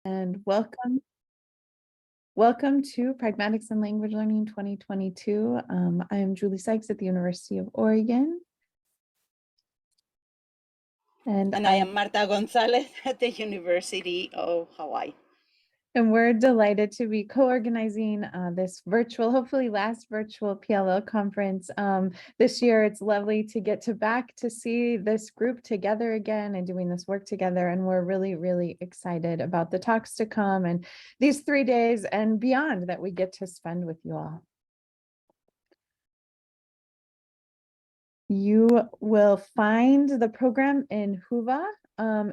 And welcome to Pragmatics and Language Learning 2022. I am Julie Sykes at the University of Oregon. And I am Marta Gonzalez at the University of Hawaii. And we're delighted to be co-organizing this virtual, hopefully last virtual PLL conference this year. It's lovely to get back to see this group together again and doing this work together. And we're really, really excited about the talks to come and these 3 days and beyond that we get to spend with you all. You will find the program in Whova,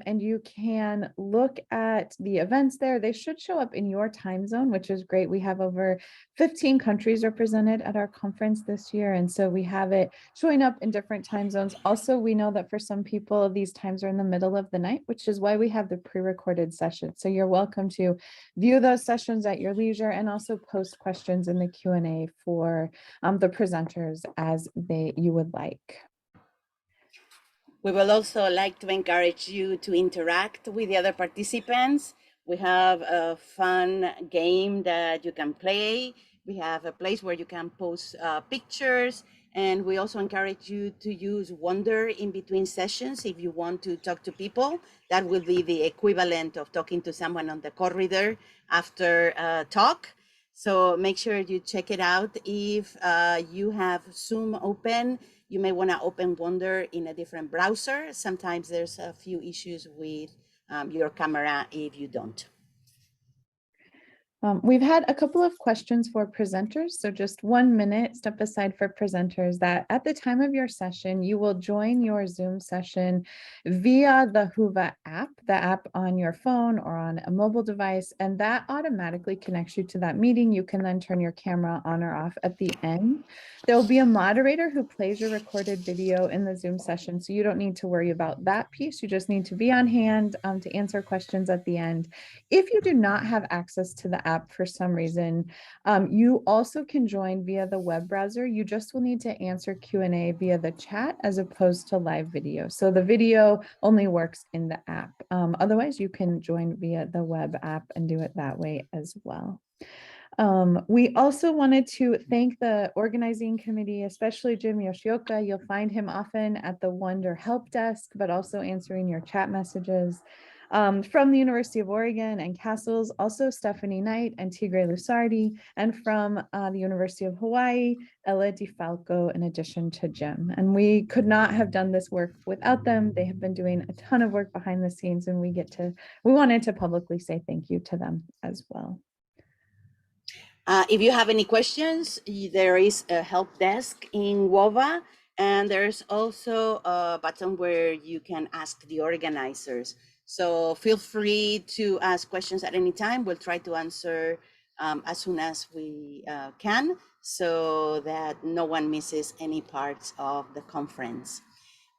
and you can look at the events there. They should show up in your time zone, which is great. We have over 15 countries represented at our conference this year, and so we have it showing up in different time zones. Also, we know that for some people, these times are in the middle of the night, which is why we have the pre-recorded sessions. So you're welcome to view those sessions at your leisure and also post questions in the Q&A for the presenters as you would like. We will also like to encourage you to interact with the other participants. We have a fun game that you can play. We have a place where you can post pictures, and we also encourage you to use Wonder in between sessions if you want to talk to people. That will be the equivalent of talking to someone on the corridor after a talk. So make sure you check it out. If you have Zoom open, you may want to open Wonder in a different browser. Sometimes there's a few issues with your camera if you don't. We've had a couple of questions for presenters, so just 1 minute step aside for presenters that at the time of your session, you will join your Zoom session via the Whova app, the app on your phone or on a mobile device, and that automatically connects you to that meeting. You can then turn your camera on or off at the end. There will be a moderator who plays your recorded video in the Zoom session, so you don't need to worry about that piece. You just need to be on hand to answer questions at the end. If you do not have access to the app for some reason, you also can join via the web browser. You just will need to answer Q&A via the chat as opposed to live video. So the video only works in the app. Otherwise, you can join via the web app and do it that way as well. We also wanted to thank the organizing committee, especially Jim Yoshioka. You'll find him often at the Wonder help desk, but also answering your chat messages. From the University of Oregon and Castles, also Stephanie Knight and Tigre Lusardi, and from the University of Hawaii, Ella DiFalco, in addition to Jim. And we could not have done this work without them. They have been doing a ton of work behind the scenes, and we wanted to publicly say thank you to them as well. If you have any questions, there is a help desk in Whova, and there's also a button where you can ask the organizers. So feel free to ask questions at any time. We'll try to answer as soon as we can, so that no one misses any parts of the conference.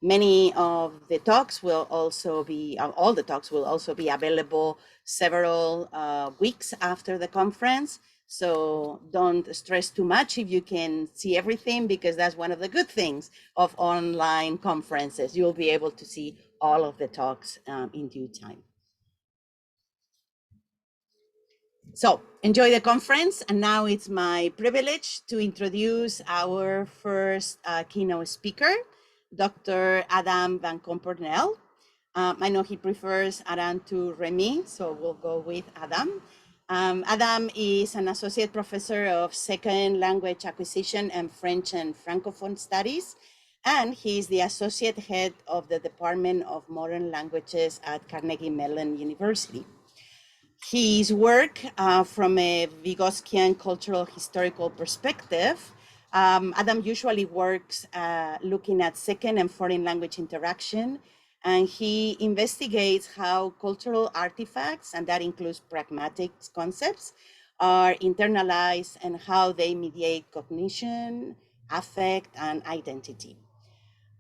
Many of the talks will also be, all the talks will also be available several weeks after the conference. So don't stress too much if you can see everything, because that's one of the good things of online conferences. You'll be able to see all of the talks in due time. So enjoy the conference. And now it's my privilege to introduce our first keynote speaker, Dr. Adam van Compernolle. I know he prefers Adam to Rémi, so we'll go with Adam. Adam is an associate professor of second language acquisition and French and Francophone studies, and he is the associate head of the Department of Modern Languages at Carnegie Mellon University. His work from a Vygotskian cultural historical perspective, Adam usually works looking at second and foreign language interaction, and he investigates how cultural artifacts, and that includes pragmatic concepts, are internalized and how they mediate cognition, affect, and identity.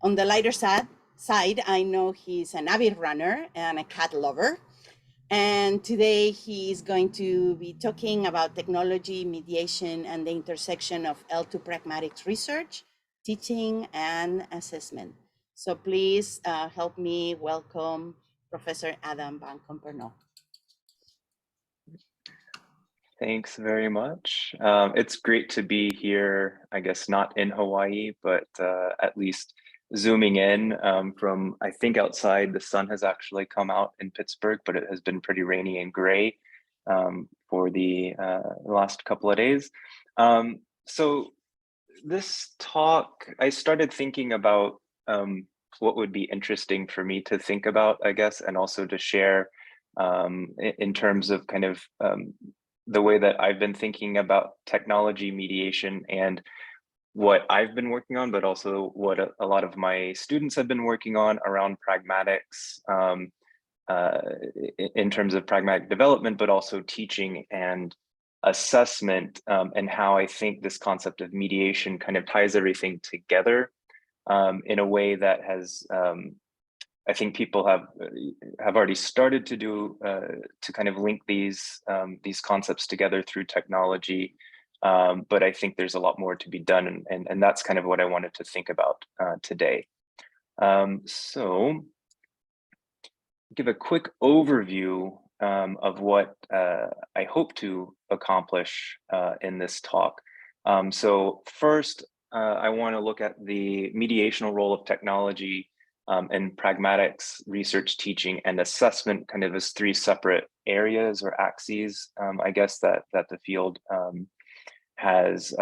On the lighter side, I know he's an avid runner and a cat lover. And today he is going to be talking about technology, mediation, and the intersection of L2 pragmatics research, teaching, and assessment. So please help me welcome Professor Adam van Compernolle. Thanks very much. It's great to be here, I guess not in Hawaii, but at least zooming in from, I think outside the sun has actually come out in Pittsburgh, but it has been pretty rainy and gray for the last couple of days. So this talk, I started thinking about what would be interesting for me to think about, I guess, and also to share in terms of kind of the way that I've been thinking about technology mediation and what I've been working on, but also what a lot of my students have been working on around pragmatics in terms of pragmatic development, but also teaching and assessment, and how I think this concept of mediation kind of ties everything together in a way that has I think people have already started to do to kind of link these concepts together through technology, but I think there's a lot more to be done, and that's kind of what I wanted to think about today. So, give a quick overview of what I hope to accomplish in this talk. So first, I want to look at the mediational role of technology and pragmatics, research, teaching, and assessment kind of as three separate areas or axes, I guess, that the field has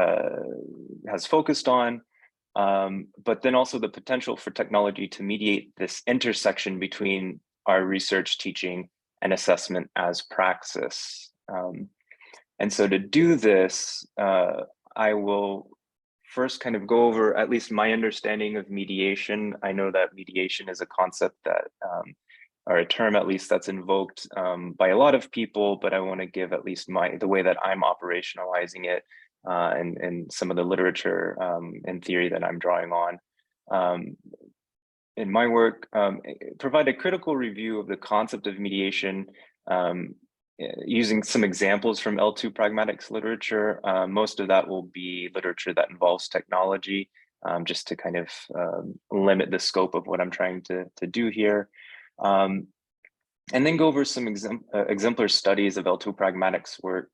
focused on. But then also the potential for technology to mediate this intersection between our research, teaching, and assessment as praxis. And so to do this, I will first kind of go over at least my understanding of mediation. I know that mediation is a concept that, or a term at least that's invoked by a lot of people, but I want to give at least the way that I'm operationalizing it and some of the literature and theory that I'm drawing on. In my work, provide a critical review of the concept of mediation using some examples from L2 pragmatics literature. Most of that will be literature that involves technology, just to kind of limit the scope of what I'm trying to do here. And then go over some exemplar studies of L2 pragmatics work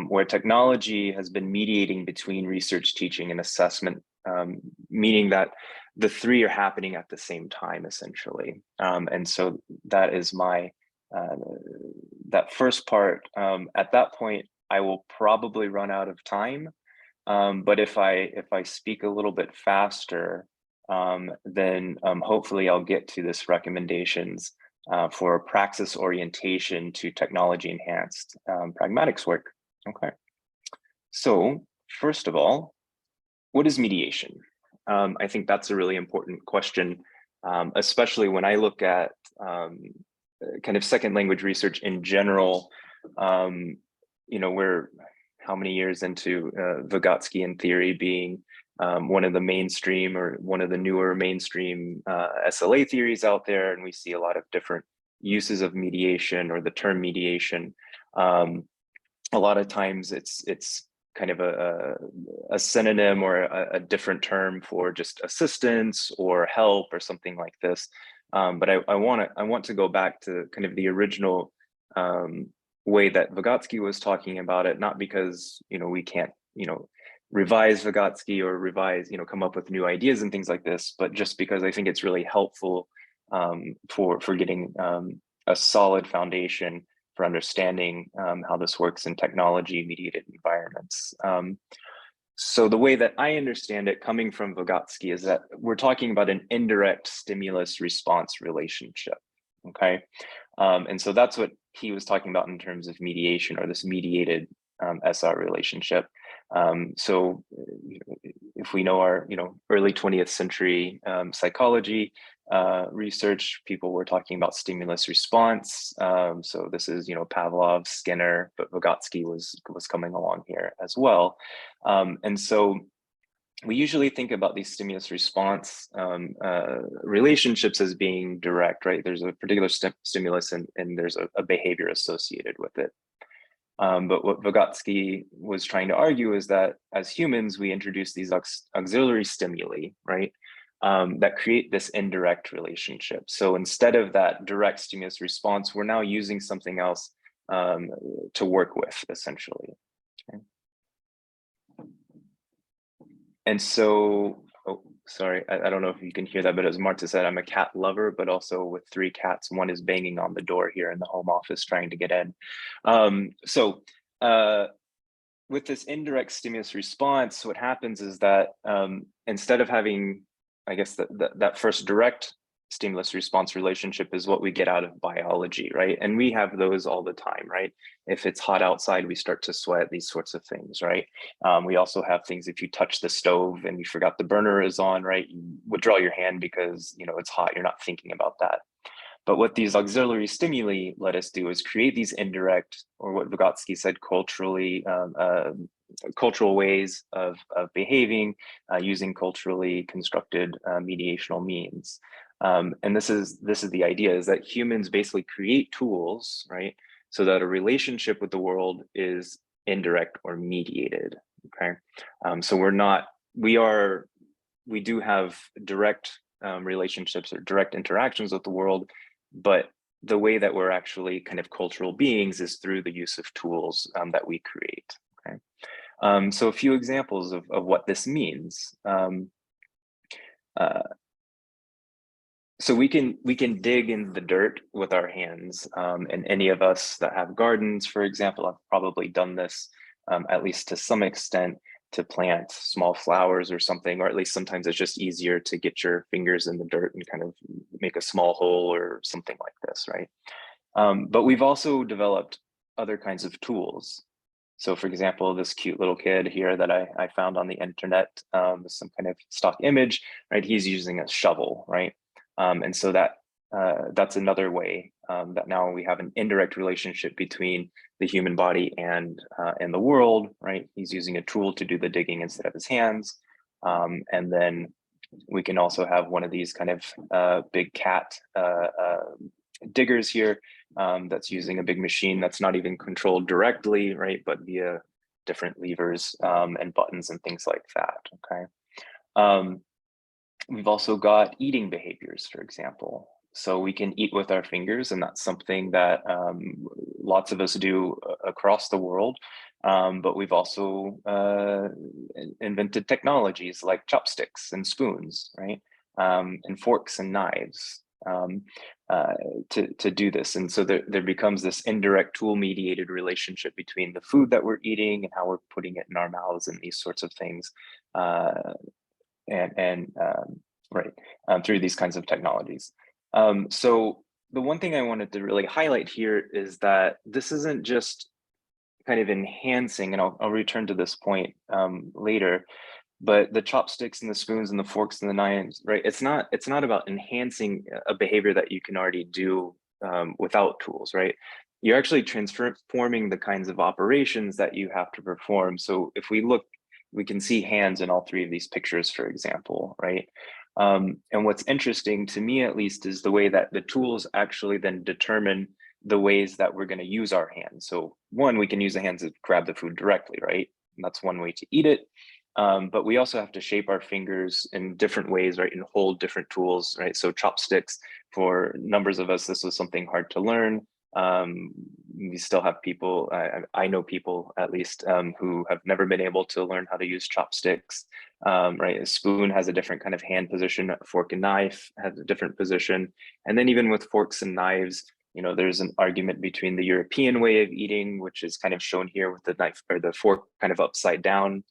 where technology has been mediating between research, teaching, and assessment, meaning that the three are happening at the same time, essentially. And so that is my that first part. At that point, I will probably run out of time. But if I speak a little bit faster, then hopefully I'll get to this recommendations for praxis orientation to technology enhanced pragmatics work. Okay. So first of all, what is mediation? I think that's a really important question, especially when I look at kind of second language research in general. You know, we're how many years into Vygotskian theory being one of the mainstream or one of the newer mainstream SLA theories out there, and we see a lot of different uses of mediation or the term mediation. A lot of times it's kind of a synonym or a different term for just assistance or help or something like this. But I want to go back to kind of the original way that Vygotsky was talking about it, not because, you know, we can't, you know, revise Vygotsky or revise, you know, come up with new ideas and things like this, but just because I think it's really helpful for getting a solid foundation for understanding how this works in technology mediated environments. So the way that I understand it coming from Vygotsky is that we're talking about an indirect stimulus response relationship, okay? And so that's what he was talking about in terms of mediation or this mediated SR relationship. So if we know our, you know, early 20th century psychology research, people were talking about stimulus response. So this is, you know, Pavlov, Skinner, but Vygotsky was coming along here as well. And so we usually think about these stimulus response relationships as being direct, right? There's a particular stimulus and there's a behavior associated with it. But what Vygotsky was trying to argue is that as humans, we introduce these auxiliary stimuli, right? That create this indirect relationship. So instead of that direct stimulus response, we're now using something else to work with, essentially. Okay. And so, oh, sorry, I don't know if you can hear that, but as Marta said, I'm a cat lover, but also with 3 cats. One is banging on the door here in the home office trying to get in. With this indirect stimulus response, what happens is that instead of having, I guess, that first direct stimulus response relationship is what we get out of biology, right? And we have those all the time, right? If it's hot outside, we start to sweat, these sorts of things, right? We also have things, if you touch the stove and you forgot the burner is on, right? You withdraw your hand because, you know, it's hot, you're not thinking about that. But what these auxiliary stimuli let us do is create these indirect, or what Vygotsky said, cultural ways of behaving using culturally constructed mediational means. And this is the idea, is that humans basically create tools, right? So that a relationship with the world is indirect or mediated, okay? So we do have direct relationships or direct interactions with the world, but the way that we're actually kind of cultural beings is through the use of tools that we create, okay? So a few examples of what this means. So we can dig in the dirt with our hands, and any of us that have gardens, for example, I've probably done this at least to some extent, to plant small flowers or something, or at least sometimes it's just easier to get your fingers in the dirt and kind of make a small hole or something like this, right? But we've also developed other kinds of tools. So for example, this cute little kid here that I found on the internet, some kind of stock image, right? He's using a shovel, right? And so that's another way that now we have an indirect relationship between the human body and the world, right? He's using a tool to do the digging instead of his hands. And then we can also have one of these kind of big cat diggers here that's using a big machine that's not even controlled directly, right? But via different levers and buttons and things like that, okay? We've also got eating behaviors, for example. So we can eat with our fingers, and that's something that lots of us do across the world. But we've also invented technologies like chopsticks and spoons, right? And forks and knives to do this. And so there becomes this indirect tool-mediated relationship between the food that we're eating and how we're putting it in our mouths and these sorts of things. Through these kinds of technologies. So the one thing I wanted to really highlight here is that this isn't just kind of enhancing, and I'll return to this point later, but the chopsticks and the spoons and the forks and the knives, right? It's not about enhancing a behavior that you can already do without tools, right? You're actually transforming the kinds of operations that you have to perform. So if we look, we can see hands in all 3 of these pictures, for example, right? And what's interesting to me, at least, is the way that the tools actually then determine the ways that we're going to use our hands. So one, we can use the hands to grab the food directly, right? And that's one way to eat it. But we also have to shape our fingers in different ways, right? And hold different tools, right? So chopsticks, for numbers of us, this was something hard to learn. We still have people, I know people at least, who have never been able to learn how to use chopsticks, right? A spoon has a different kind of hand position, a fork and knife has a different position. And then even with forks and knives, you know, there's an argument between the European way of eating, which is kind of shown here with the knife or the fork kind of upside down,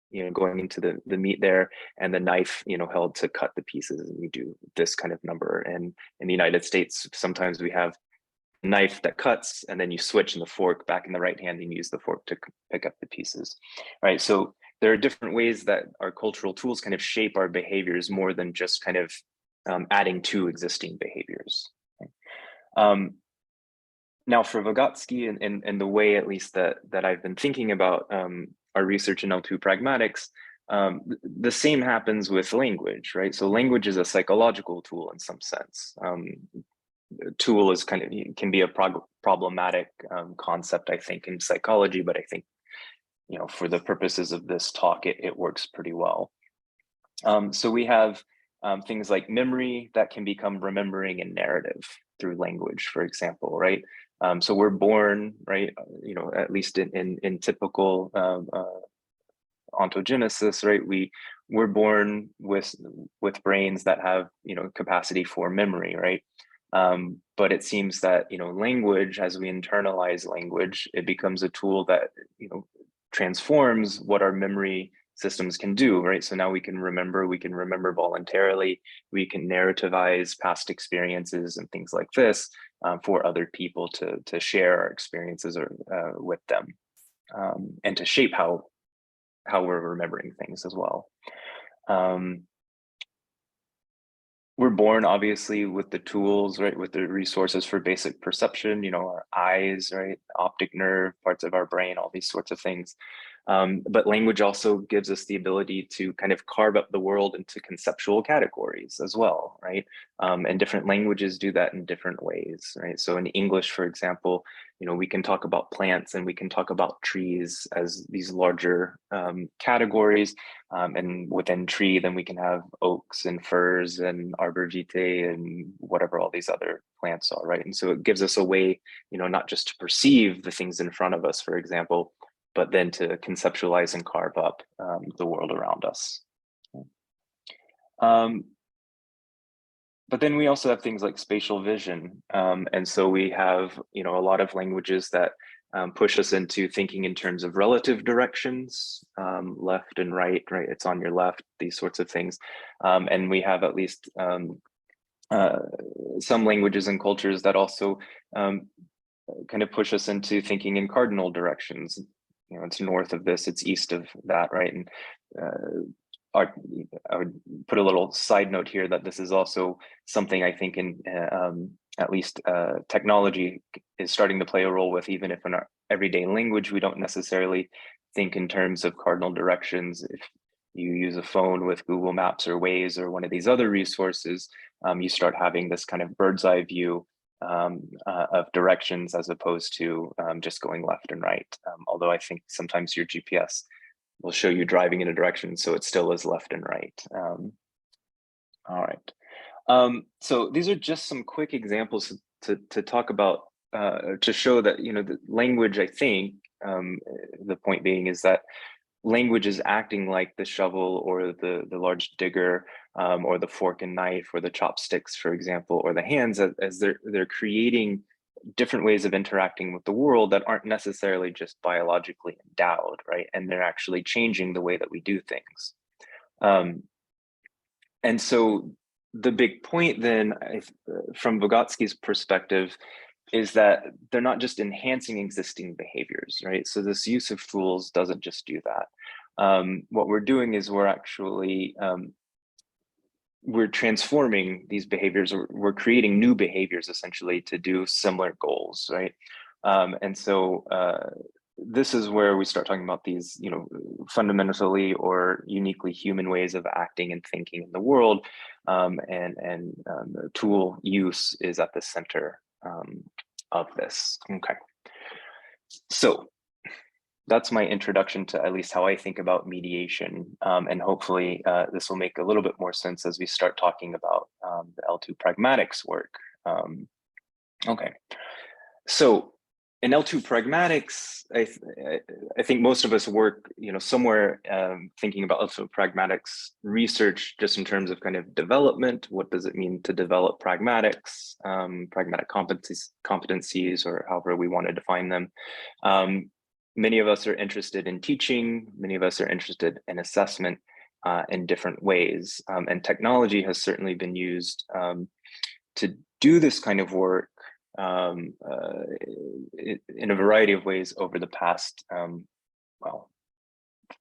you know, going into the meat there, and the knife, you know, held to cut the pieces, and you do this kind of number. And in the United States, sometimes we have knife that cuts, and then you switch in the fork back in the right hand and use the fork to pick up the pieces, right? So there are different ways that our cultural tools kind of shape our behaviors more than just kind of adding to existing behaviors. Okay? Now for Vygotsky and the way, at least that I've been thinking about our research in L2 pragmatics, the same happens with language, right? So language is a psychological tool in some sense. Tool is kind of, can be a problematic concept, I think, in psychology, but I think, you know, for the purposes of this talk, it works pretty well. So we have things like memory that can become remembering and narrative through language, for example, right? So we're born, right, at least in typical ontogenesis, right, we're born with brains that have, capacity for memory, right? But it seems that, language, as we internalize language, it becomes a tool that, transforms what our memory systems can do, right? So now we can remember voluntarily, we can narrativize past experiences and things like this for other people to share our experiences with them, and to shape how we're remembering things as well. We're born obviously with the tools, right, with the resources for basic perception, our eyes, right, optic nerve, parts of our brain, all these sorts of things. But language also gives us the ability to kind of carve up the world into conceptual categories as well, right? And different languages do that in different ways, right? So in English, for example, we can talk about plants and we can talk about trees as these larger categories. And within tree, then we can have oaks and firs and arbor vitae and whatever all these other plants are, right? And so it gives us a way, not just to perceive the things in front of us, for example, but then to conceptualize and carve up the world around us. But then we also have things like spatial vision. And so we have, a lot of languages that push us into thinking in terms of relative directions, left and right, it's on your left, these sorts of things. And we have at least some languages and cultures that also kind of push us into thinking in cardinal directions. It's north of this, it's east of that, right? And I would put a little side note here that this is also something I think in at least technology is starting to play a role with, even if in our everyday language, we don't necessarily think in terms of cardinal directions. If you use a phone with Google Maps or Waze or one of these other resources, you start having this kind of bird's eye view of directions as opposed to just going left and right. Although I think sometimes your GPS will show you driving in a direction, so it still is left and right. All right. So these are just some quick examples to talk about, to show that, the language, I think, the point being is that language is acting like the shovel or the large digger, or the fork and knife or the chopsticks, for example, or the hands, as they're creating different ways of interacting with the world that aren't necessarily just biologically endowed, right? And they're actually changing the way that we do things. And so the big point then, from Vygotsky's perspective, is that they're not just enhancing existing behaviors, right? So this use of tools doesn't just do that. What we're doing is we're actually, we're transforming these behaviors, or we're creating new behaviors essentially to do similar goals, right? And so this is where we start talking about these, fundamentally or uniquely human ways of acting and thinking in the world, and tool use is at the center of this. Okay, so that's my introduction to at least how I think about mediation, and hopefully this will make a little bit more sense as we start talking about the L2 pragmatics work. Okay, so in L2 pragmatics, I think most of us work, somewhere thinking about L2 pragmatics research just in terms of kind of development. What does it mean to develop pragmatics, pragmatic competencies, or however we want to define them. Many of us are interested in teaching. Many of us are interested in assessment in different ways. And technology has certainly been used to do this kind of work in a variety of ways over the past,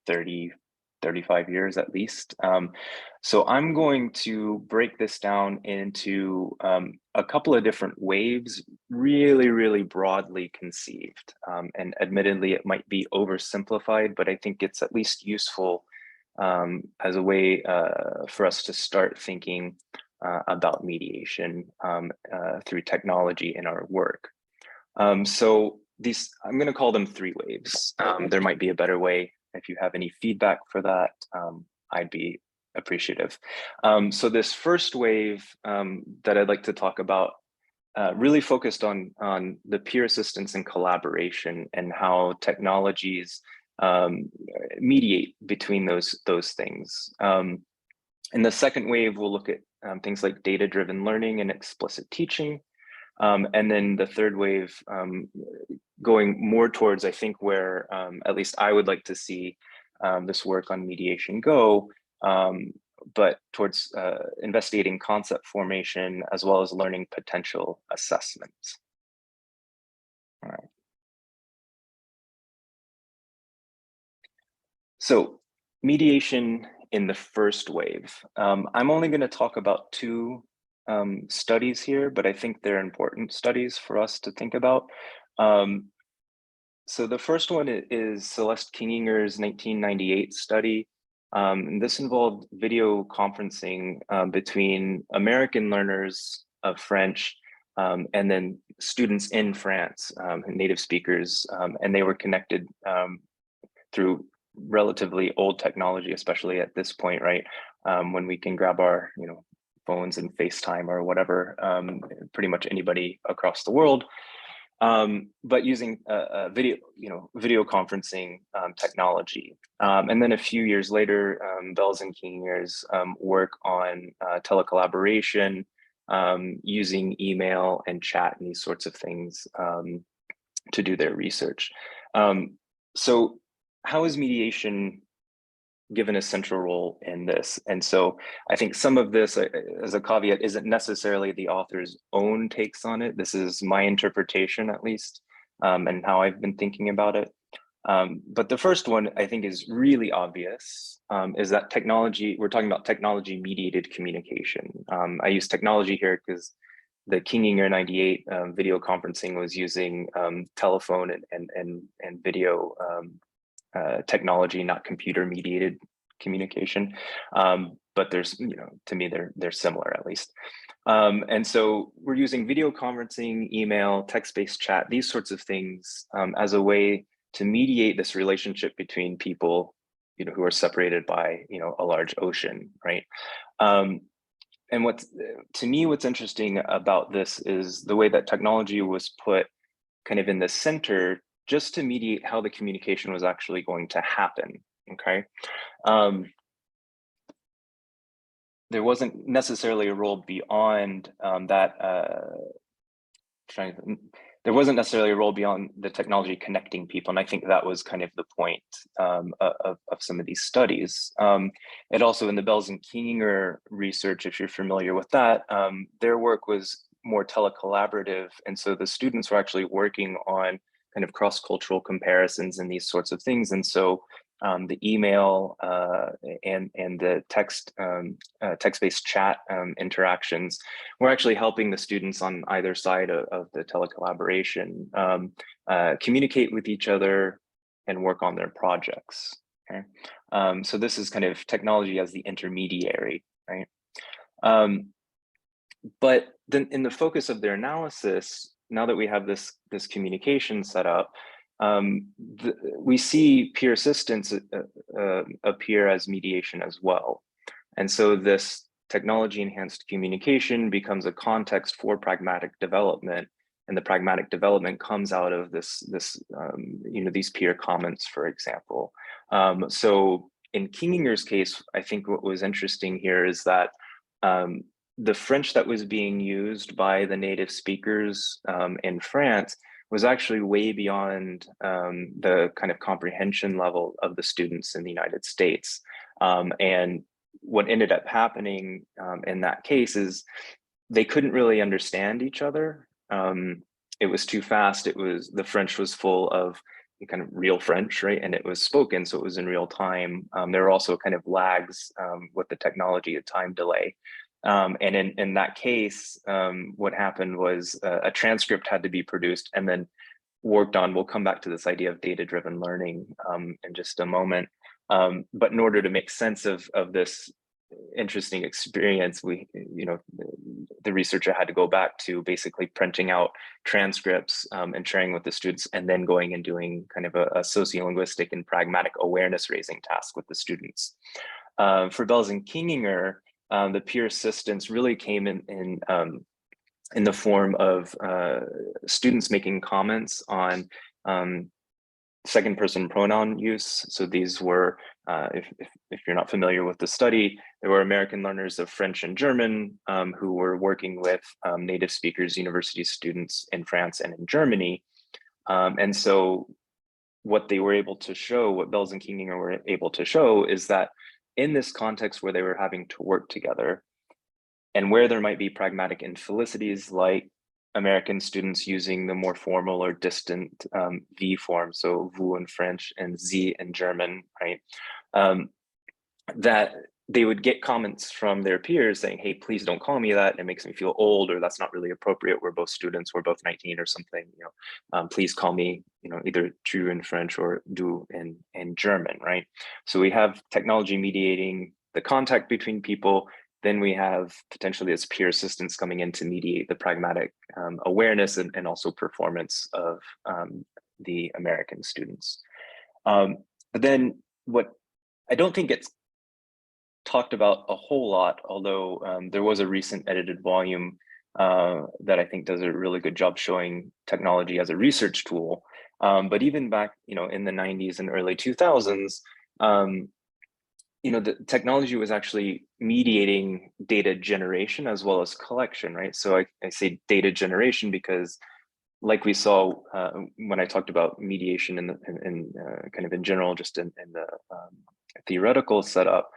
30, 35 years at least. So I'm going to break this down into a couple of different waves, really broadly conceived. And admittedly, it might be oversimplified, but I think it's at least useful as a way for us to start thinking about mediation through technology in our work. So these, I'm going to call them 3 waves. There might be a better way. If you have any feedback for that, I'd be appreciative. So this first wave that I'd like to talk about really focused on the peer assistance and collaboration and how technologies mediate between those things. In the second wave, we'll look at things like data-driven learning and explicit teaching. And then the third wave, going more towards, I think, where at least I would like to see this work on mediation go, but towards investigating concept formation as well as learning potential assessment. All right. So mediation in the first wave. I'm only going to talk about two studies here, but I think they're important studies for us to think about. So the first one is Celeste Kinginger's 1998 study. And this involved video conferencing between American learners of French and then students in France, native speakers, and they were connected through relatively old technology, especially at this point, right? When we can grab our, phones and FaceTime or whatever, pretty much anybody across the world. But using video conferencing technology. And then a few years later, Bells and Kinginger's work on telecollaboration, using email and chat and these sorts of things to do their research. So how is mediation given a central role in this? And so I think some of this, as a caveat, isn't necessarily the author's own takes on it. This is my interpretation, at least, and how I've been thinking about it. But the first one I think is really obvious, is that technology, we're talking about technology mediated communication. I use technology here because the Kinginger 98 video conferencing was using telephone and video technology, not computer mediated communication. But there's, to me, they're similar at least. And so we're using video conferencing, email, text-based chat, these sorts of things as a way to mediate this relationship between people, who are separated by, a large ocean, right? And to me, what's interesting about this is the way that technology was put kind of in the center just to mediate how the communication was actually going to happen, okay? There wasn't necessarily a role beyond there wasn't necessarily a role beyond the technology connecting people. And I think that was kind of the point of some of these studies. And also in the Bells and Kinginger research, if you're familiar with that, their work was more telecollaborative. And so the students were actually working on kind of cross-cultural comparisons and these sorts of things. And so the email and the text-based chat interactions were actually helping the students on either side of the telecollaboration communicate with each other and work on their projects. Okay, so this is kind of technology as the intermediary, right? But then in the focus of their analysis, now that we have this communication set up, we see peer assistance appear as mediation as well. And so this technology enhanced communication becomes a context for pragmatic development, and the pragmatic development comes out of these peer comments, for example. So in Kinginger's case, I think what was interesting here is that the French that was being used by the native speakers in France was actually way beyond the kind of comprehension level of the students in the United States. And what ended up happening in that case is they couldn't really understand each other. It was too fast. The French was full of kind of real French, right? And it was spoken, so it was in real time. There were also kind of lags with the technology, a time delay. And in that case, what happened was a transcript had to be produced and then worked on. We'll come back to this idea of data-driven learning in just a moment. But in order to make sense of this interesting experience, the researcher had to go back to basically printing out transcripts and sharing with the students, and then going and doing kind of a sociolinguistic and pragmatic awareness raising task with the students. For Bells and Kinginger, the peer assistance really came in in the form of students making comments on second person pronoun use. So these were, if you're not familiar with the study, there were American learners of French and German who were working with native speakers, university students in France and in Germany. And so what they were able to show, what Belz and Kinginger were able to show, is that in this context where they were having to work together, and where there might be pragmatic infelicities, like American students using the more formal or distant V form, so vous in French and Sie in German, right? That they would get comments from their peers saying, hey, please don't call me that. It makes me feel old, or that's not really appropriate. We're both students, we're both 19 or something, please call me, either tu in French or du in German, right? So we have technology mediating the contact between people. Then we have potentially as peer assistance coming in to mediate the pragmatic awareness and also performance of the American students. But then what I don't think gets talked about a whole lot, although there was a recent edited volume that I think does a really good job showing technology as a research tool. But even back, in the 90s and early 2000s, the technology was actually mediating data generation as well as collection, right? So I say data generation because, like we saw when I talked about mediation in kind of in general, just in the theoretical setup,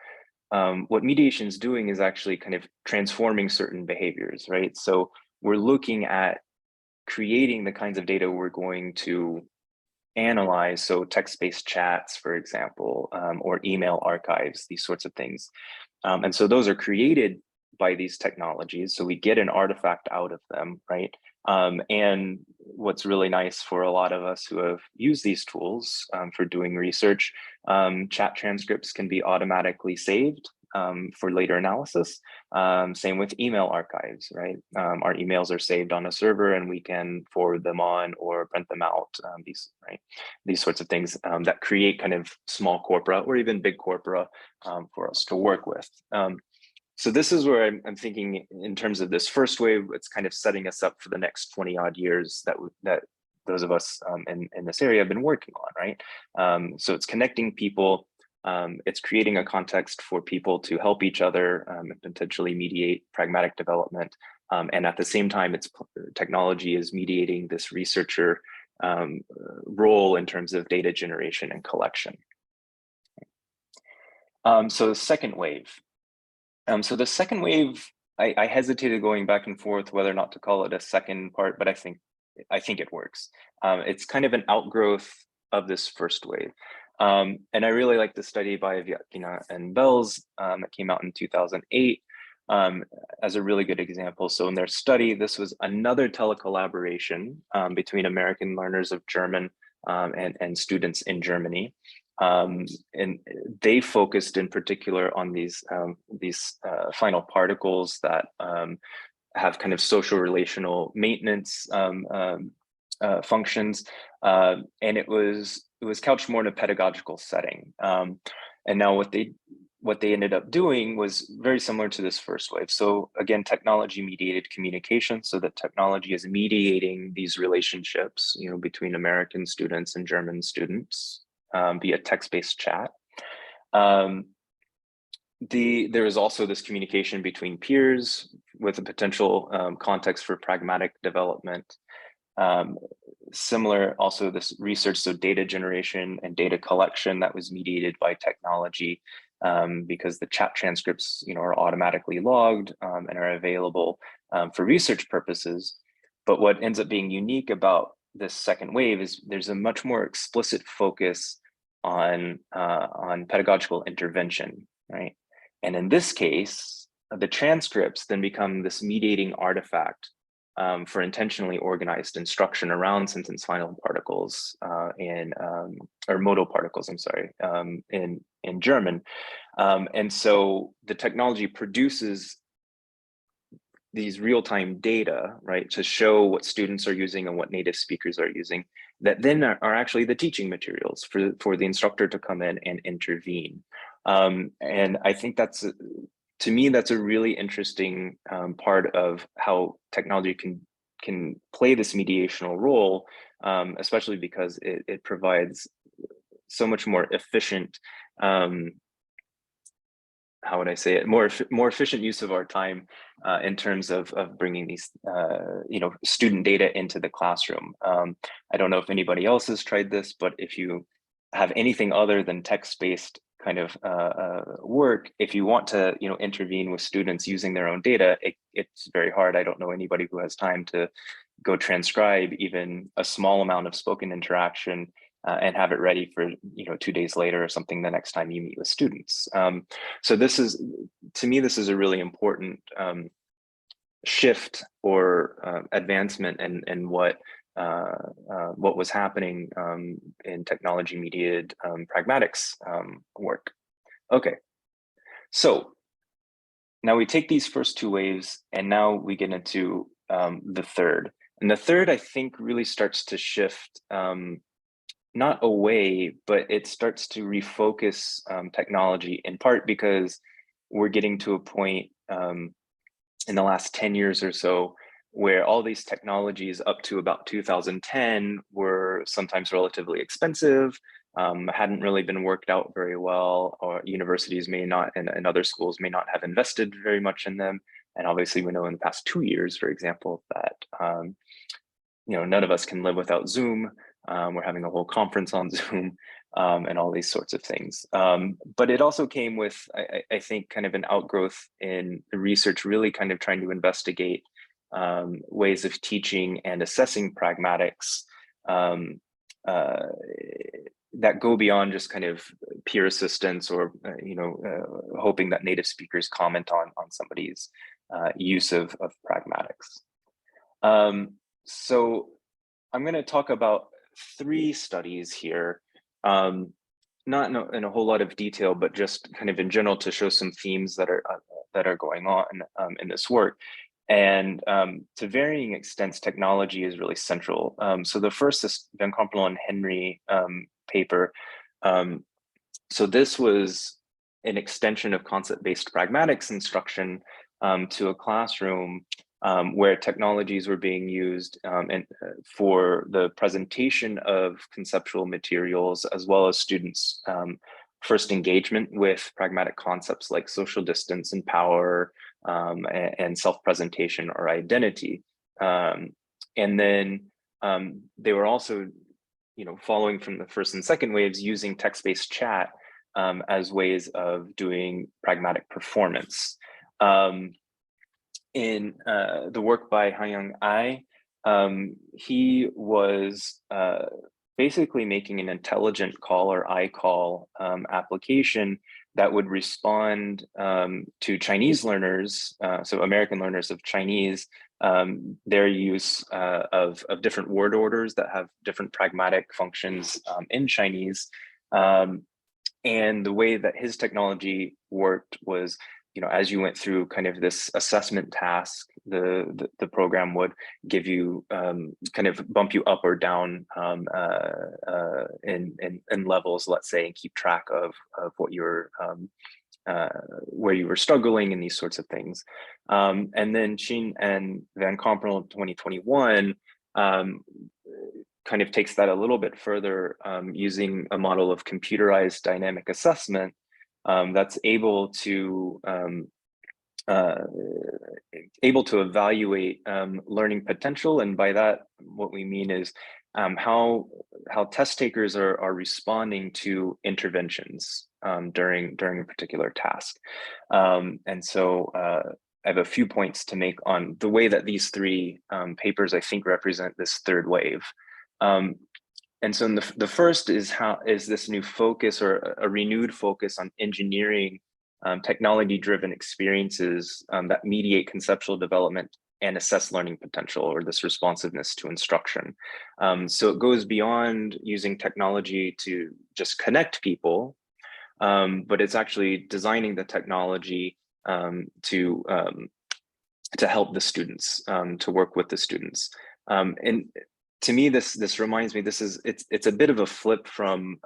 what mediation is doing is actually kind of transforming certain behaviors, right? So we're looking at creating the kinds of data we're going to analyze, so text-based chats, for example, or email archives, these sorts of things. And so those are created by these technologies. So we get an artifact out of them, right? And what's really nice for a lot of us who have used these tools for doing research, chat transcripts can be automatically saved for later analysis. Same with email archives, right? Our emails are saved on a server and we can forward them on or print them out, these sorts of things that create kind of small corpora or even big corpora for us to work with. So this is where I'm thinking in terms of this first wave, it's kind of setting us up for the next 20 odd years that those of us in this area have been working on, right? So it's connecting people, it's creating a context for people to help each other and potentially mediate pragmatic development. And at the same time, technology is mediating this researcher role in terms of data generation and collection. So the second wave. So the second wave, I hesitated going back and forth whether or not to call it a second part, but I think it works. It's kind of an outgrowth of this first wave. And I really like the study by Vygotskian and Belz that came out in 2008 as a really good example. So in their study, this was another telecollaboration between American learners of German and students in Germany. And they focused in particular on these final particles that have kind of social relational maintenance functions, and it was couched more in a pedagogical setting. And now what they ended up doing was very similar to this first wave. So again, technology mediated communication, so that technology is mediating these relationships, between American students and German students via text-based chat. There is also this communication between peers with a potential context for pragmatic development. Similar also this research, so data generation and data collection that was mediated by technology because the chat transcripts are automatically logged and are available for research purposes. But what ends up being unique about this second wave is there's a much more explicit focus on pedagogical intervention, right? And in this case, the transcripts then become this mediating artifact for intentionally organized instruction around sentence final particles or modal particles, I'm sorry, in German. And so the technology produces these real-time data, right, to show what students are using and what native speakers are using, that then are actually the teaching materials for the instructor to come in and intervene. And I think that's, to me, that's a really interesting part of how technology can play this mediational role, especially because it provides so much more efficient, how would I say it, more efficient use of our time in terms of bringing these student data into the classroom. I don't know if anybody else has tried this, but if you have anything other than text-based kind of work, if you want to intervene with students using their own data, it's very hard. I don't know anybody who has time to go transcribe even a small amount of spoken interaction and have it ready for 2 days later or something the next time you meet with students. So this is, to me, this is a really important shift or advancement in what was happening in technology-mediated pragmatics work. Okay, so now we take these first two waves, and now we get into the third. And the third, I think, really starts to shift, not away, but it starts to refocus technology, in part because we're getting to a point in the last 10 years or so where all these technologies up to about 2010 were sometimes relatively expensive, hadn't really been worked out very well, or universities may not, and other schools may not have invested very much in them. And obviously we know in the past 2 years, for example, that none of us can live without Zoom. We're having a whole conference on Zoom and all these sorts of things. But it also came with, I think, kind of an outgrowth in the research, really kind of trying to investigate ways of teaching and assessing pragmatics that go beyond just kind of peer assistance or hoping that native speakers comment on somebody's use of pragmatics. So I'm going to talk about 3 studies here, not in a whole lot of detail, but just kind of in general to show some themes that are going on in this work. And to varying extents, technology is really central. So the first is Van Compernolle and Henry paper. So this was an extension of concept-based pragmatics instruction to a classroom where technologies were being used for the presentation of conceptual materials, as well as students' first engagement with pragmatic concepts like social distance and power and self-presentation or identity. And then they were also, following from the first and second waves, using text-based chat as ways of doing pragmatic performance. In the work by Rémi A, he was basically making an intelligent call or iCall application that would respond to Chinese learners, so American learners of Chinese, their use of different word orders that have different pragmatic functions in Chinese. And the way that his technology worked was, as you went through kind of this assessment task, the program would give you kind of bump you up or down in levels, let's say, and keep track of what you're where you were struggling and these sorts of things. And then Chin and Van Compernolle 2021 kind of takes that a little bit further, using a model of computerized dynamic assessment that's able to evaluate learning potential. And by that, what we mean is how test takers are responding to interventions during a particular task. And so I have a few points to make on the way that these 3 papers, I think, represent this third wave. And so the first is this new focus, or a renewed focus, on engineering technology-driven experiences that mediate conceptual development and assess learning potential, or this responsiveness to instruction. So it goes beyond using technology to just connect people, but it's actually designing the technology to help the students, to work with the students. And to me, this reminds me, it's a bit of a flip from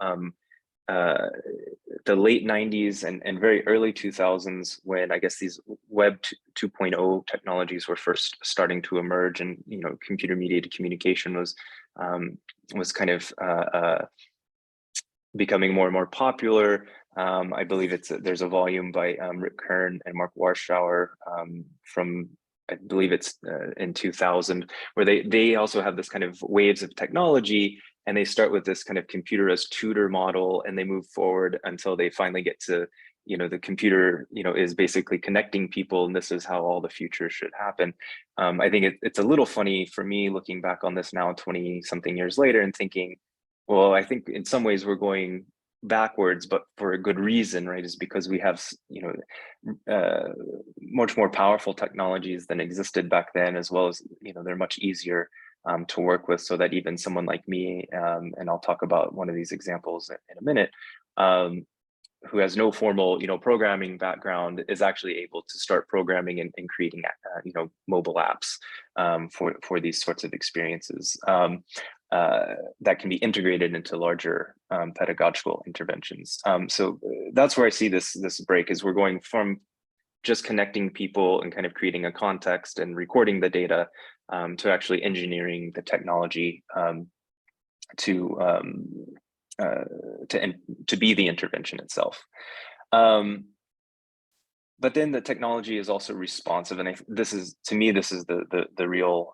the late 90s and very early 2000s, when I guess these web 2.0 technologies were first starting to emerge, and computer mediated communication was kind of becoming more and more popular. I believe there's a volume by Rick Kern and Mark Warschauer from, I believe it's in 2000, where they also have this kind of waves of technology, and they start with this kind of computer as tutor model, and they move forward until they finally get to, the computer, is basically connecting people, and this is how all the future should happen. I think it's a little funny for me looking back on this now 20 something years later and thinking, well, I think in some ways we're going backwards, but for a good reason, right? Is because we have, much more powerful technologies than existed back then, as well as, they're much easier to work with, so that even someone like me, and I'll talk about one of these examples in a minute, who has no formal, programming background, is actually able to start programming and creating, mobile apps for these sorts of experiences that can be integrated into larger pedagogical interventions. So that's where I see this break, is we're going from just connecting people and kind of creating a context and recording the data to actually engineering the technology to be the intervention itself. But then the technology is also responsive, and this is the real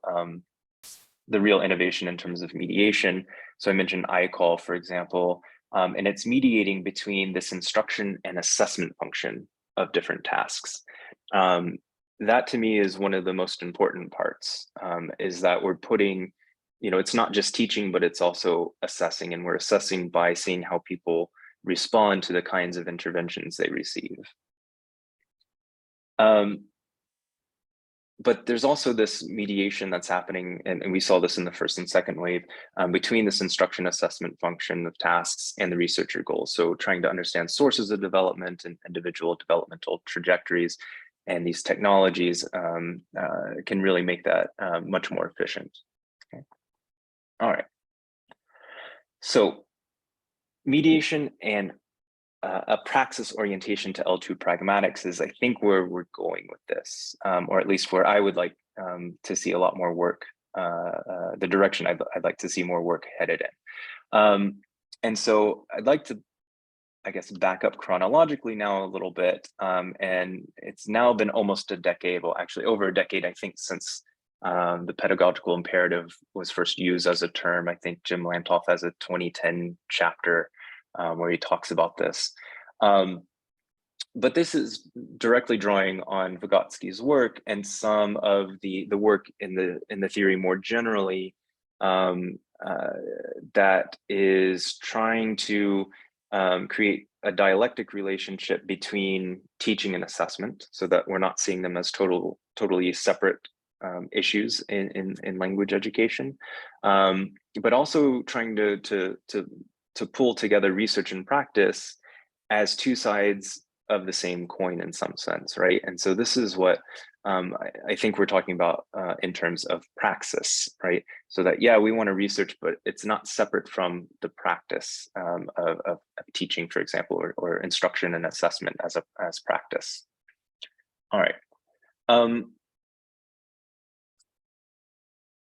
innovation in terms of mediation. So I mentioned iCall, for example, and it's mediating between this instruction and assessment function of different tasks. That to me is one of the most important parts, is that we're putting, it's not just teaching, but it's also assessing, and we're assessing by seeing how people respond to the kinds of interventions they receive. But there's also this mediation that's happening, and we saw this in the first and second wave, between this instruction assessment function of tasks and the researcher goals. So trying to understand sources of development and individual developmental trajectories, and these technologies can really make that much more efficient. Okay. All right. So mediation and a praxis orientation to L2 pragmatics is, I think, where we're going with this, or at least where I would like to see a lot more work, the direction I'd like to see more work headed in. And so I'd like to, I guess, back up chronologically now a little bit. And it's now been almost a decade, well, actually over a decade, I think, since the pedagogical imperative was first used as a term. I think Jim Lantolf has a 2010 chapter where he talks about this. But this is directly drawing on Vygotski's work and some of the work in the theory more generally, that is trying to create a dialectic relationship between teaching and assessment, so that we're not seeing them as totally separate issues in language education, but also trying to pull together research and practice as two sides of the same coin in some sense, right? And so this is what I think we're talking about in terms of praxis, right? So that, yeah, we want to research, but it's not separate from the practice of teaching, for example, or instruction and assessment as practice. All right.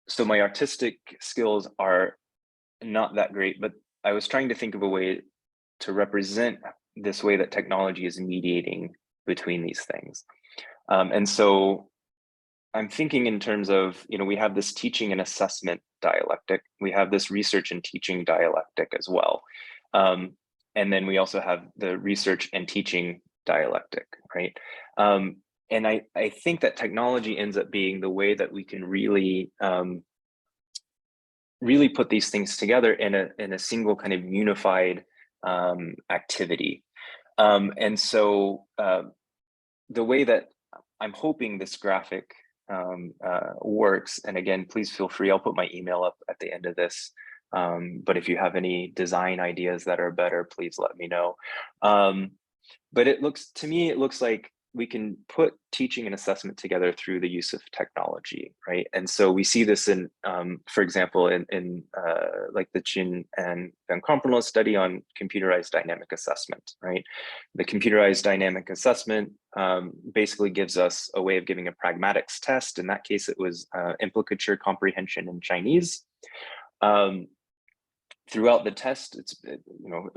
So my artistic skills are not that great, but I was trying to think of a way to represent this way that technology is mediating between these things. And so I'm thinking in terms of, we have this teaching and assessment dialectic, we have this research and teaching dialectic as well. And then we also have the research and teaching dialectic, right? And I think that technology ends up being the way that we can really put these things together in a single kind of unified activity. And so the way that I'm hoping this graphic works, and again, please feel free, I'll put my email up at the end of this, but if you have any design ideas that are better, please let me know. But to me, it looks like we can put teaching and assessment together through the use of technology, right? And so we see this in, for example, in like the Chin and Van Compernolle study on computerized dynamic assessment, right? The computerized dynamic assessment basically gives us a way of giving a pragmatics test. In that case, it was implicature comprehension in Chinese. Throughout the test, it's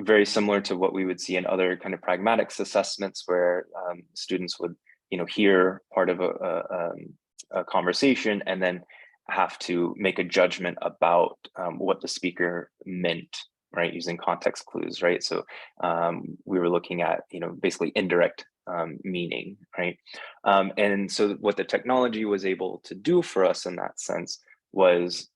very similar to what we would see in other kind of pragmatics assessments, where students would hear part of a conversation and then have to make a judgment about what the speaker meant, right, using context clues, right? So we were looking at basically indirect meaning, right? And so what the technology was able to do for us in that sense was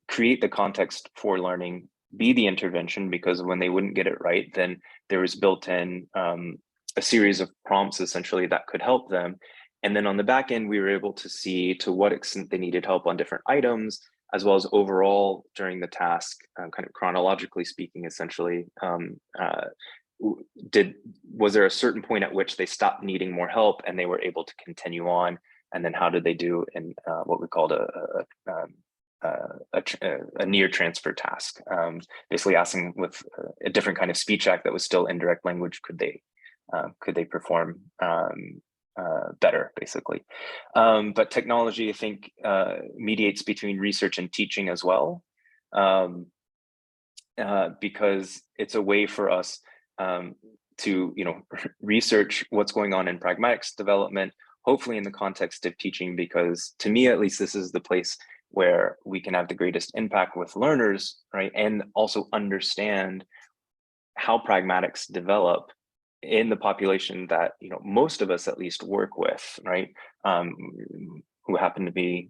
create the context for learning, be the intervention, because when they wouldn't get it right, then there was built in a series of prompts essentially that could help them. And then on the back end, we were able to see to what extent they needed help on different items, as well as overall during the task, kind of chronologically speaking, essentially, was there a certain point at which they stopped needing more help and they were able to continue on? And then how did they do in what we called a near transfer task, basically asking with a different kind of speech act that was still indirect language, could they perform better, basically. But technology, I think, mediates between research and teaching as well, because it's a way for us to research what's going on in pragmatics development, hopefully in the context of teaching, because to me, at least, this is the place where we can have the greatest impact with learners, right? And also understand how pragmatics develop in the population that, most of us at least work with, right? Who happen to be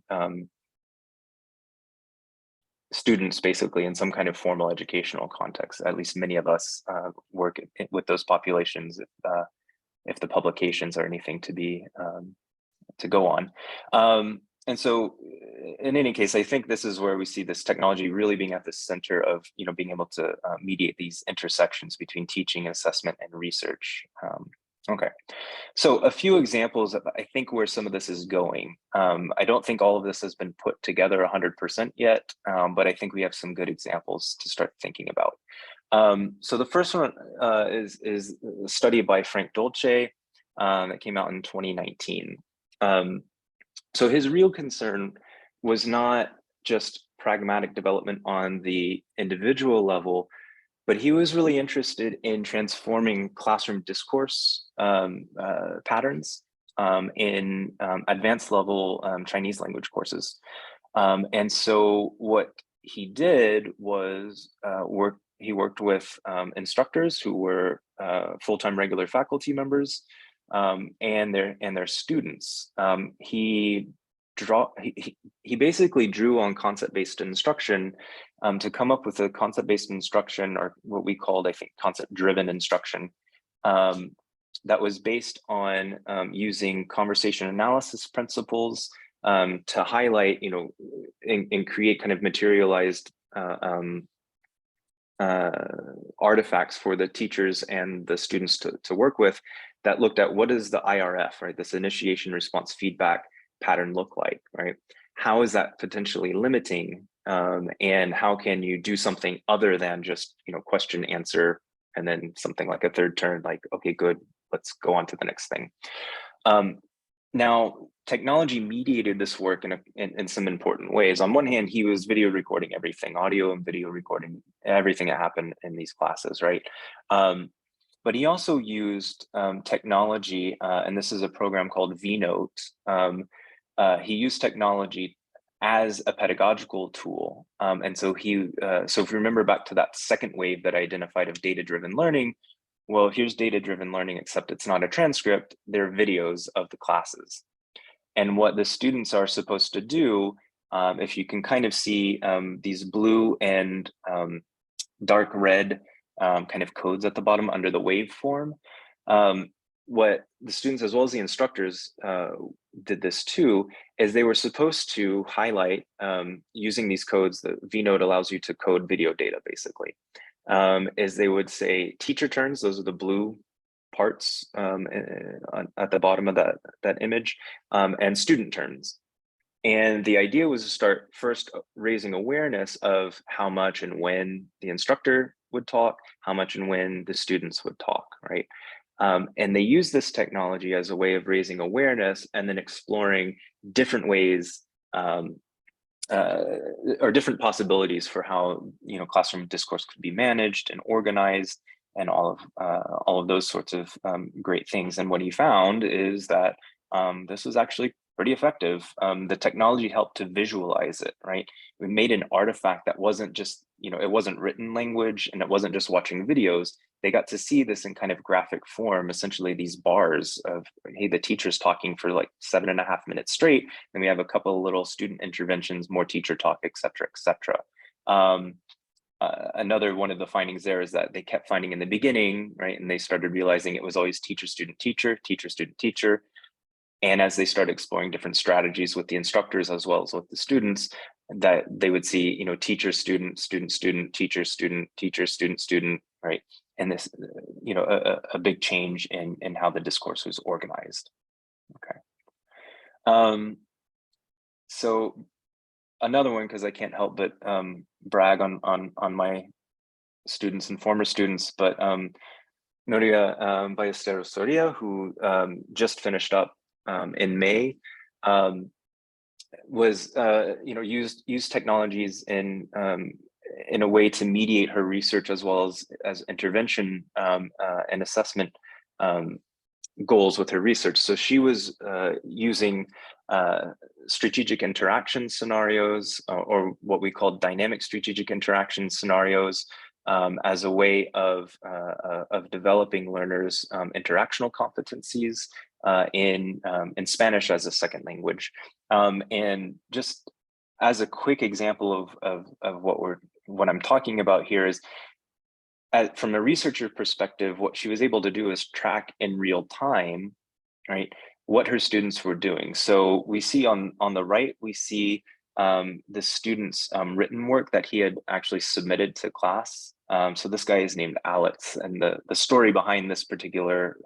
students, basically, in some kind of formal educational context. At least many of us work with those populations if the publications are anything to be to go on. And so in any case, I think this is where we see this technology really being at the center of, being able to mediate these intersections between teaching, assessment, and research. Okay, so a few examples of, I think, where some of this is going. I don't think all of this has been put together 100% yet, but I think we have some good examples to start thinking about. So the first one is a study by Frank Dolce that came out in 2019. So his real concern was not just pragmatic development on the individual level, but he was really interested in transforming classroom discourse patterns in advanced level Chinese language courses. And so what he did was he worked with instructors who were full-time regular faculty members and their students. He basically drew on concept-based instruction to come up with a concept-based instruction, or what we called, I think, concept-driven instruction, that was based on using conversation analysis principles to highlight, and create kind of materialized artifacts for the teachers and the students to work with, that looked at what is the IRF, right? This initiation response feedback pattern look like, right? How is that potentially limiting? And how can you do something other than just, question, answer, and then something like a third turn, like, okay, good, let's go on to the next thing. Now, technology mediated this work in some important ways. On one hand, he was video recording everything, audio and video recording everything that happened in these classes, right? But he also used technology, and this is a program called Vygotskian. He used technology as a pedagogical tool. And so so if you remember back to that second wave that I identified of data-driven learning, well, here's data-driven learning, except it's not a transcript, they're videos of the classes. And what the students are supposed to do, if you can kind of see these blue and dark red kind of codes at the bottom under the waveform, what the students as well as the instructors did this too, is they were supposed to highlight using these codes. The VNode allows you to code video data, basically. Is they would say teacher turns, those are the blue parts at the bottom of that image, and student turns. And the idea was to start first raising awareness of how much and when the instructor would talk, how much and when the students would talk, right? And they use this technology as a way of raising awareness and then exploring different ways or different possibilities for how classroom discourse could be managed and organized and all of those sorts of great things. And what he found is that this was actually pretty effective. The technology helped to visualize it, right? We made an artifact that wasn't just, it wasn't written language and it wasn't just watching videos. They got to see this in kind of graphic form, essentially these bars of, hey, the teacher's talking for like 7.5 minutes straight. Then we have a couple of little student interventions, more teacher talk, et cetera, et cetera. Another one of the findings there is that they kept finding in the beginning, right? And they started realizing it was always teacher, student, teacher, teacher, student, teacher. And as they started exploring different strategies with the instructors as well as with the students, that they would see, teacher, student, student, student, teacher, student, teacher, student, student, right? And this, a big change in how the discourse was organized. Okay. So another one, because I can't help but brag on my students and former students, but Nuria Ballesteros-Soria, who just finished up in May, was used technologies in a way to mediate her research as well as intervention and assessment goals with her research. So she was using strategic interaction scenarios, or what we call dynamic strategic interaction scenarios, as a way of developing learners' interactional competencies in Spanish as a second language. And just as a quick example of what I'm talking about here is, from a researcher perspective, what she was able to do is track in real time, right, what her students were doing. So we see on the right, we see the student's written work that he had actually submitted to class. So this guy is named Alex, and the story behind this particular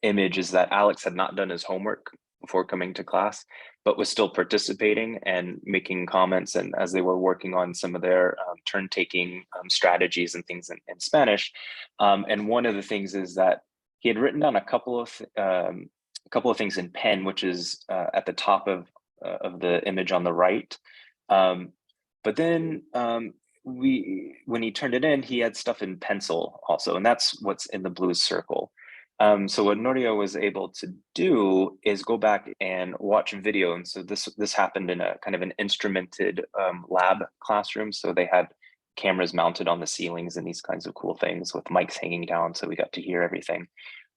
image is that Alex had not done his homework before coming to class, but was still participating and making comments, and as they were working on some of their turn-taking strategies and things in Spanish. And one of the things is that he had written down a couple of things in pen, which is at the top of the image on the right. But then when he turned it in, he had stuff in pencil also, and that's what's in the blue circle. So what Nuria was able to do is go back and watch video. And so this happened in a kind of an instrumented lab classroom. So they had cameras mounted on the ceilings and these kinds of cool things with mics hanging down. So we got to hear everything.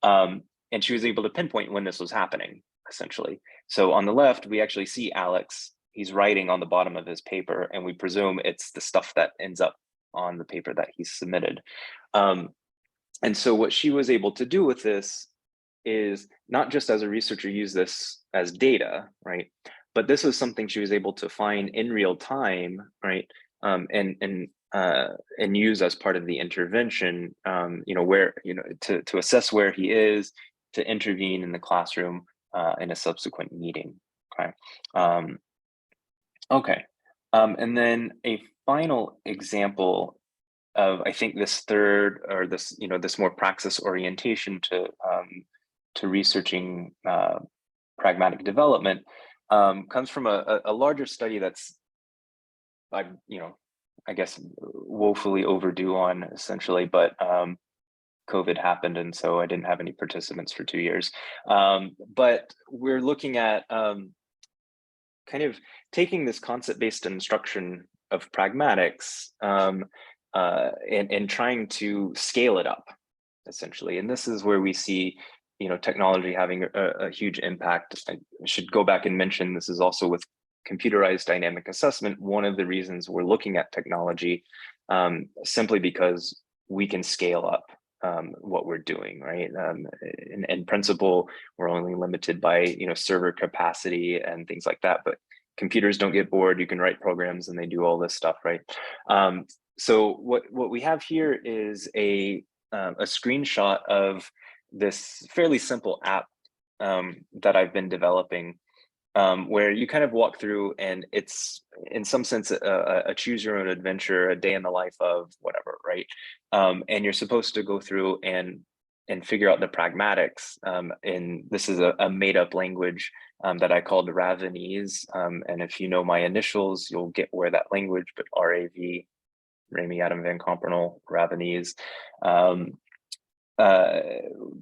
And she was able to pinpoint when this was happening, essentially. So on the left, we actually see Alex. He's writing on the bottom of his paper, and we presume it's the stuff that ends up on the paper that he submitted. And so what she was able to do with this is not just as a researcher use this as data, right? But this was something she was able to find in real time, right? And use as part of the intervention, where, to assess where he is, to intervene in the classroom in a subsequent meeting, okay? And then a final example of, I think, this third, or this, this more praxis orientation to researching pragmatic development comes from a larger study that's, I guess, woefully overdue on, essentially, but COVID happened, and so I didn't have any participants for 2 years. But we're looking at kind of taking this concept-based instruction of pragmatics and trying to scale it up, essentially. And this is where we see, technology having a huge impact. I should go back and mention this is also with computerized dynamic assessment. One of the reasons we're looking at technology, simply because we can scale up what we're doing, right? In principle, we're only limited by, server capacity and things like that, but computers don't get bored. You can write programs and they do all this stuff, right? So what we have here is a a screenshot of this fairly simple app that I've been developing, where you kind of walk through, and it's in some sense a choose your own adventure, a day in the life of whatever, right? And you're supposed to go through and figure out the pragmatics. And this is a made up language that I called Ravanese. And if you know my initials, you'll get where that language, but RAV, Rémi Adam van Compernolle, Ravanese.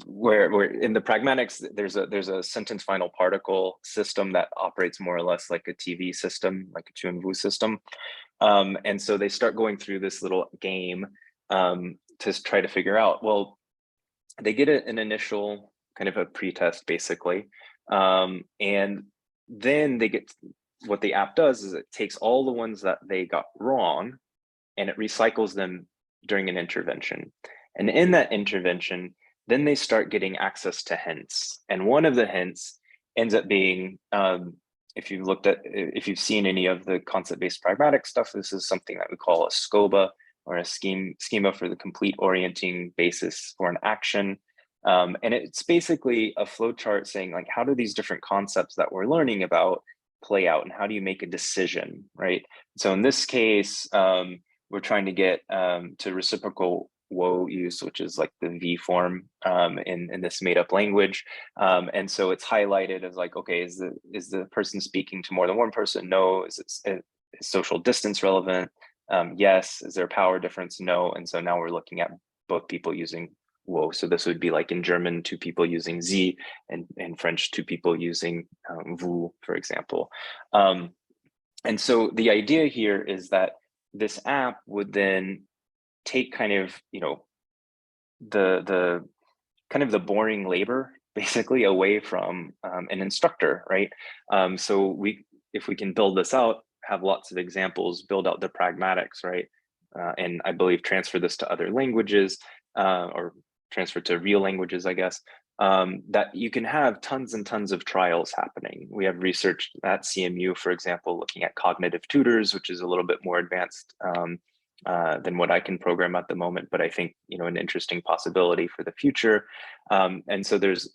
Where in the pragmatics, there's a sentence final particle system that operates more or less like a TV system, like a tu and vous system. And so they start going through this little game to try to figure out, well, they get an initial kind of a pretest basically. And then they get, what the app does is it takes all the ones that they got wrong and it recycles them during an intervention. And in that intervention, then they start getting access to hints. And one of the hints ends up being, if you've seen any of the concept-based pragmatic stuff, this is something that we call a SCOBA, or a schema for the complete orienting basis for an action. And it's basically a flowchart saying, like, how do these different concepts that we're learning about play out, and how do you make a decision, right? So in this case, we're trying to get to reciprocal woe use, which is like the V form in this made up language. And so it's highlighted as like, okay, is the person speaking to more than one person? No. Is social distance relevant? Yes. Is there a power difference? No. And so now we're looking at both people using woe. So this would be like in German, 2 people using Sie, and in French, 2 people using vous, for example. And so the idea here is that this app would then take kind of, the kind of the boring labor basically away from an instructor, right? So if we can build this out, have lots of examples, build out the pragmatics, right? And I believe transfer this to other languages, or transfer to real languages, I guess, that you can have tons and tons of trials happening. We have research at CMU, for example, looking at cognitive tutors, which is a little bit more advanced than what I can program at the moment, but I think, an interesting possibility for the future. And so there's,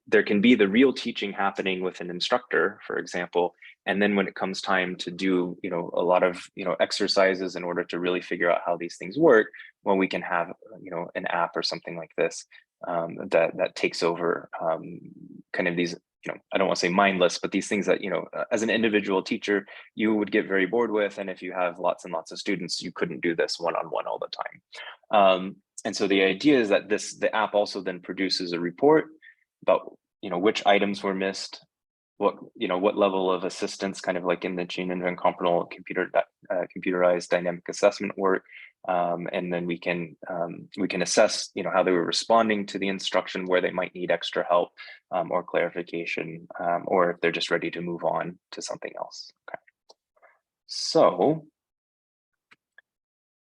there can be the real teaching happening with an instructor, for example. And then when it comes time to do, a lot of, exercises in order to really figure out how these things work, well, we can have, an app or something like this that takes over kind of these, I don't want to say mindless, but these things that, as an individual teacher, you would get very bored with. And if you have lots and lots of students, you couldn't do this one-on-one all the time. And so the idea is that the app also then produces a report about, which items were missed, what level of assistance, kind of like in the Gene and Van Compernolle computerized dynamic assessment work. And then we can assess, how they were responding to the instruction, where they might need extra help or clarification, or if they're just ready to move on to something else. Okay. So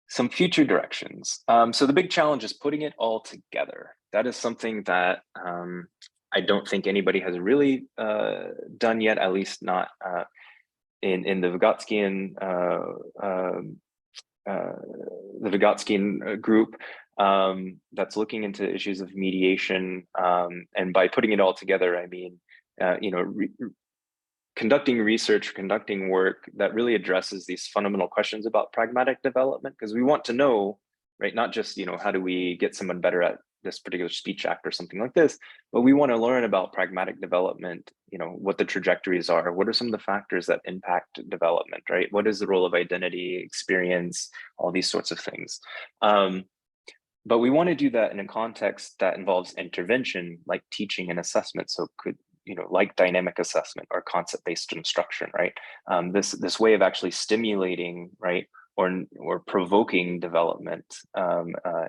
some future directions. So the big challenge is putting it all together. That is something that I don't think anybody has really done yet, at least not in the Vygotskian group that's looking into issues of mediation. And by putting it all together, I mean, conducting research, conducting work that really addresses these fundamental questions about pragmatic development, because we want to know, right, not just, how do we get someone better at this particular speech act or something like this, but we want to learn about pragmatic development, what the trajectories are, what are some of the factors that impact development, right? What is the role of identity, experience, all these sorts of things. But we want to do that in a context that involves intervention, like teaching and assessment. So could, like dynamic assessment or concept-based instruction, right? This way of actually stimulating, right, or provoking development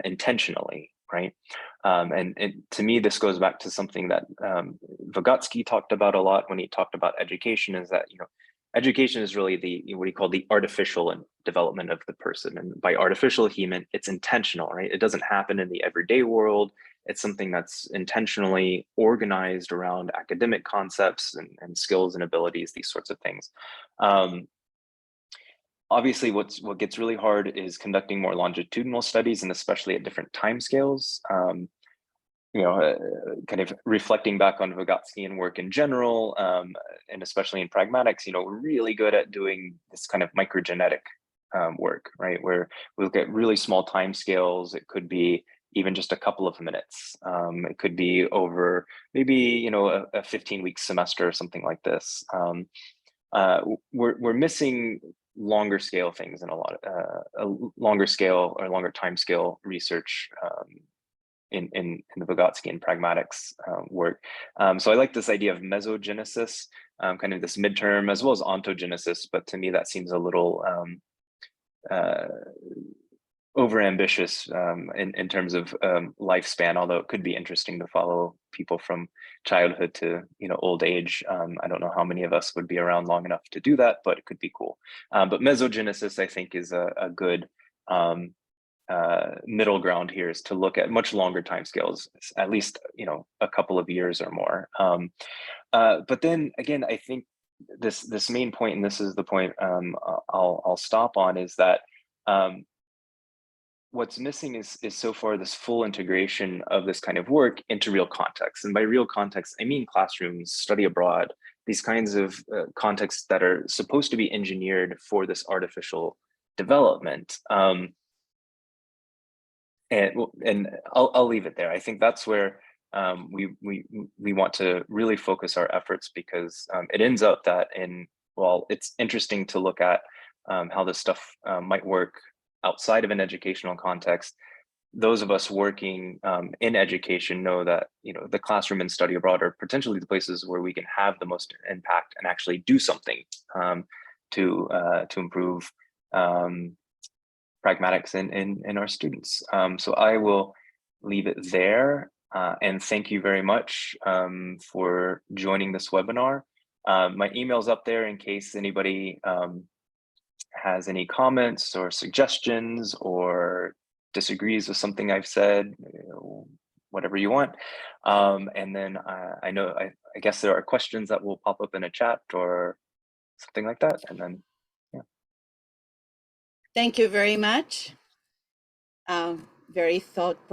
intentionally, right? And to me, this goes back to something that Vygotsky talked about a lot when he talked about education, is that, education is really what he called the artificial development of the person. And by artificial, he meant it's intentional, right? It doesn't happen in the everyday world. It's something that's intentionally organized around academic concepts and skills and abilities, these sorts of things. Obviously, what gets really hard is conducting more longitudinal studies, and especially at different timescales. Kind of reflecting back on Vygotskian work in general, and especially in pragmatics, we're really good at doing this kind of microgenetic work, right? Where we look at really small timescales. It could be even just a couple of minutes. It could be over maybe, a 15-week semester or something like this. We're missing longer scale things in a lot of a longer scale or longer time scale research in the Vygotskian pragmatics work. So I like this idea of mesogenesis, kind of this midterm, as well as ontogenesis, but to me that seems a little overambitious in terms of lifespan, although it could be interesting to follow people from childhood to old age. I don't know how many of us would be around long enough to do that, but it could be cool. But mesogenesis, I think, is a good middle ground here, is to look at much longer timescales, at least a couple of years or more. But then again, I think this main point, and this is the point I'll stop on, is that what's missing is so far this full integration of this kind of work into real context. And by real context, I mean classrooms, study abroad, these kinds of contexts that are supposed to be engineered for this artificial development. And I'll leave it there. I think that's where we want to really focus our efforts, because it ends up that while it's interesting to look at how this stuff might work outside of an educational context, those of us working in education know that the classroom and study abroad are potentially the places where we can have the most impact and actually do something to improve pragmatics in our students. So I will leave it there, and thank you very much for joining this webinar. My email's up there in case anybody has any comments or suggestions or disagrees with something I've said, whatever you want. And then I guess there are questions that will pop up in a chat or something like that. And then, yeah. Thank you very much. Very thought-provoking.